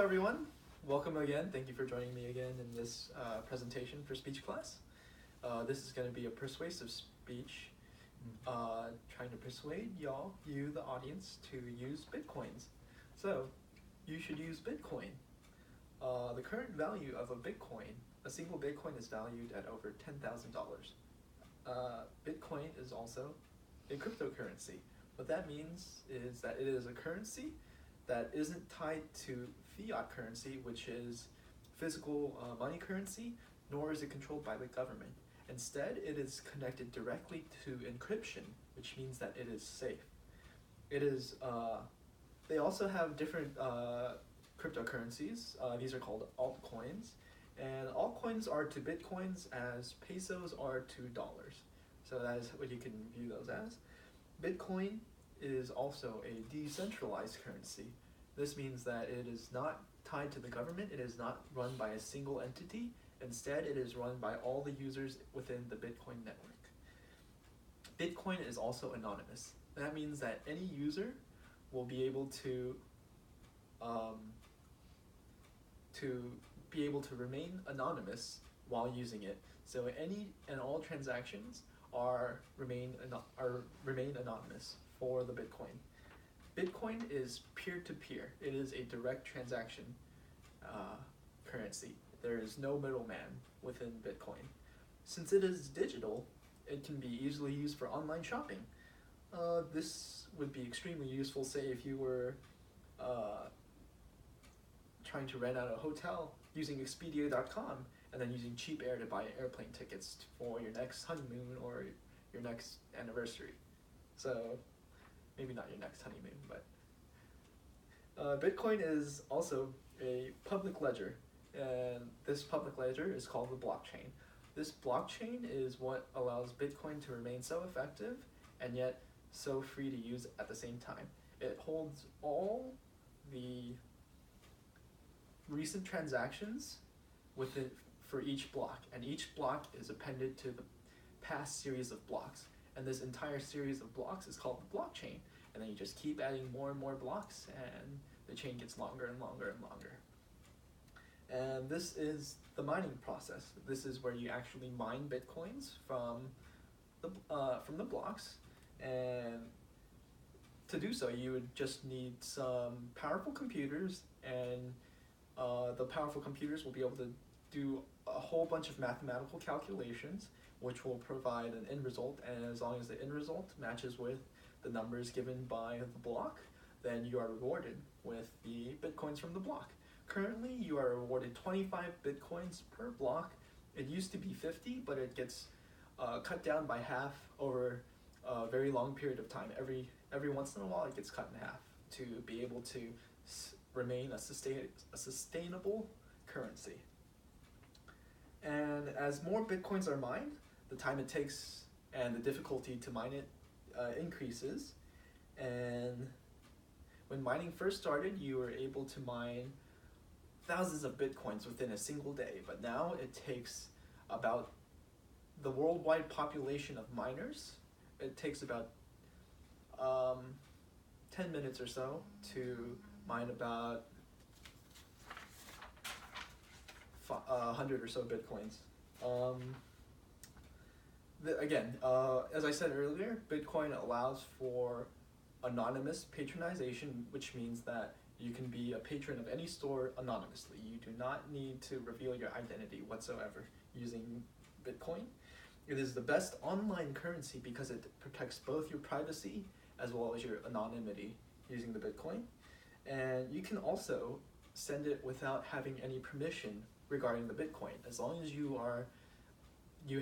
everyone. Welcome again. Thank you for joining me again in this presentation for speech class. This is going to be a persuasive speech, trying to persuade you, the audience, to use Bitcoins. So, you should use Bitcoin. The current value of a single Bitcoin is valued at over $10,000. Bitcoin is also a cryptocurrency. What that means is that it is a currency that isn't tied to fiat currency, which is physical money currency, nor is it controlled by the government. Instead, it is connected directly to encryption, which means that it is safe. They also have different cryptocurrencies. These are called altcoins. And altcoins are to Bitcoins as pesos are to dollars. So that is what you can view those as. Bitcoin is also a decentralized currency. This means that it is not tied to the government, it is not run by a single entity, instead it is run by all the users within the Bitcoin network. Bitcoin is also anonymous. That means that any user will be able to remain anonymous while using it. So any and all transactions remain anonymous for the Bitcoin. Bitcoin is peer-to-peer. It is a direct transaction currency. There is no middleman within Bitcoin. Since it is digital, it can be easily used for online shopping. This would be extremely useful, say, if you were trying to rent out a hotel using Expedia.com and then using cheap air to buy airplane tickets for your next honeymoon or your next anniversary. So, maybe not your next honeymoon, but Bitcoin is also a public ledger, and this public ledger is called the blockchain. This blockchain is what allows Bitcoin to remain so effective and yet so free to use at the same time. It holds all the recent transactions for each block, and each block is appended to the past series of blocks. And this entire series of blocks is called the blockchain. And then you just keep adding more and more blocks, and the chain gets longer and longer and longer. And this is the mining process. This is where you actually mine Bitcoins from the blocks. And to do so, you would just need some powerful computers, and the powerful computers will be able to do a whole bunch of mathematical calculations, which will provide an end result. And as long as the end result matches with the numbers given by the block, then you are rewarded with the Bitcoins from the block. Currently, you are rewarded 25 Bitcoins per block. It used to be 50, but it gets cut down by half over a very long period of time. Every once in a while, it gets cut in half to be able to remain a sustainable currency. And as more Bitcoins are mined, the time it takes and the difficulty to mine it increases. And when mining first started, you were able to mine thousands of Bitcoins within a single day, but now it takes about the worldwide population of miners, it takes about 10 minutes or so to mine about 100 or so Bitcoins. As I said earlier, Bitcoin allows for anonymous patronization, which means that you can be a patron of any store anonymously. You do not need to reveal your identity whatsoever using Bitcoin. It is the best online currency because it protects both your privacy as well as your anonymity using the Bitcoin. And you can also send it without having any permission regarding the Bitcoin. As long as you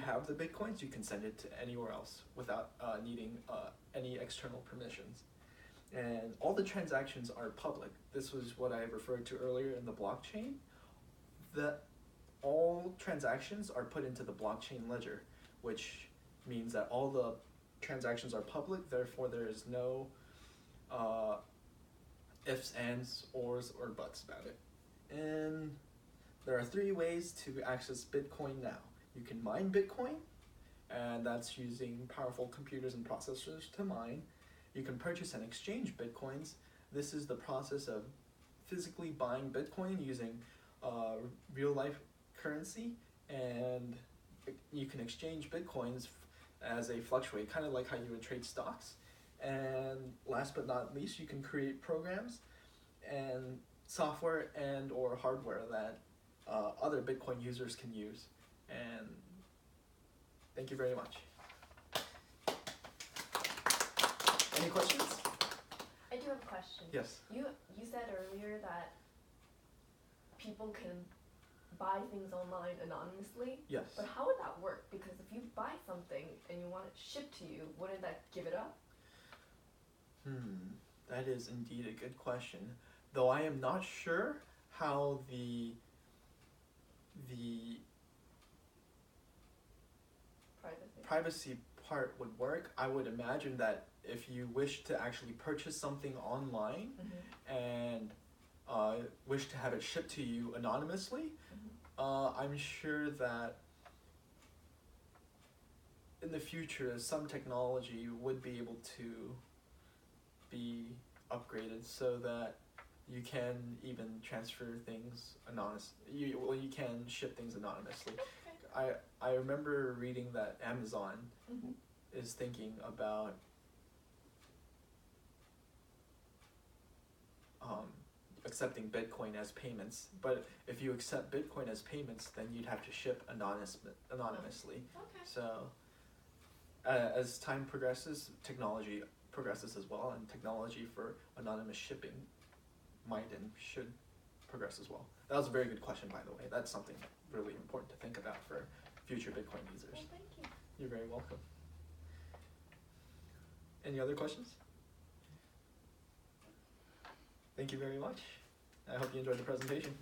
have the Bitcoins, you can send it to anywhere else without needing any external permissions. And all the transactions are public. This was what I referred to earlier in the blockchain. All transactions are put into the blockchain ledger, which means that all the transactions are public, therefore there is no ifs, ands, ors, or buts about it. And there are 3 ways to access Bitcoin now. You can mine Bitcoin, and that's using powerful computers and processors to mine. You can purchase and exchange Bitcoins. This is the process of physically buying Bitcoin using real life currency, and you can exchange Bitcoins as they fluctuate, kind of like how you would trade stocks. And last but not least, you can create programs and software and or hardware that other Bitcoin users can use. And thank you very much. Any questions? I do have a question. Yes. You said earlier that people can buy things online anonymously. Yes. But how would that work? Because if you buy something and you want it shipped to you, wouldn't that give it up? That is indeed a good question. Though I am not sure how the privacy part would work. I would imagine that if you wish to actually purchase something online and wish to have it shipped to you anonymously, I'm sure that in the future some technology would be able to be upgraded so that you can even transfer things you can ship things anonymously. Okay. I remember reading that Amazon is thinking about accepting Bitcoin as payments, but if you accept Bitcoin as payments, then you'd have to ship anonymously. Okay. So as time progresses, technology progresses as well, and technology for anonymous shipping might and should progress as well. That was a very good question, by the way. That's something really important to think about for future Bitcoin users. Well, thank you. You're very welcome. Any other questions? Thank you very much. I hope you enjoyed the presentation.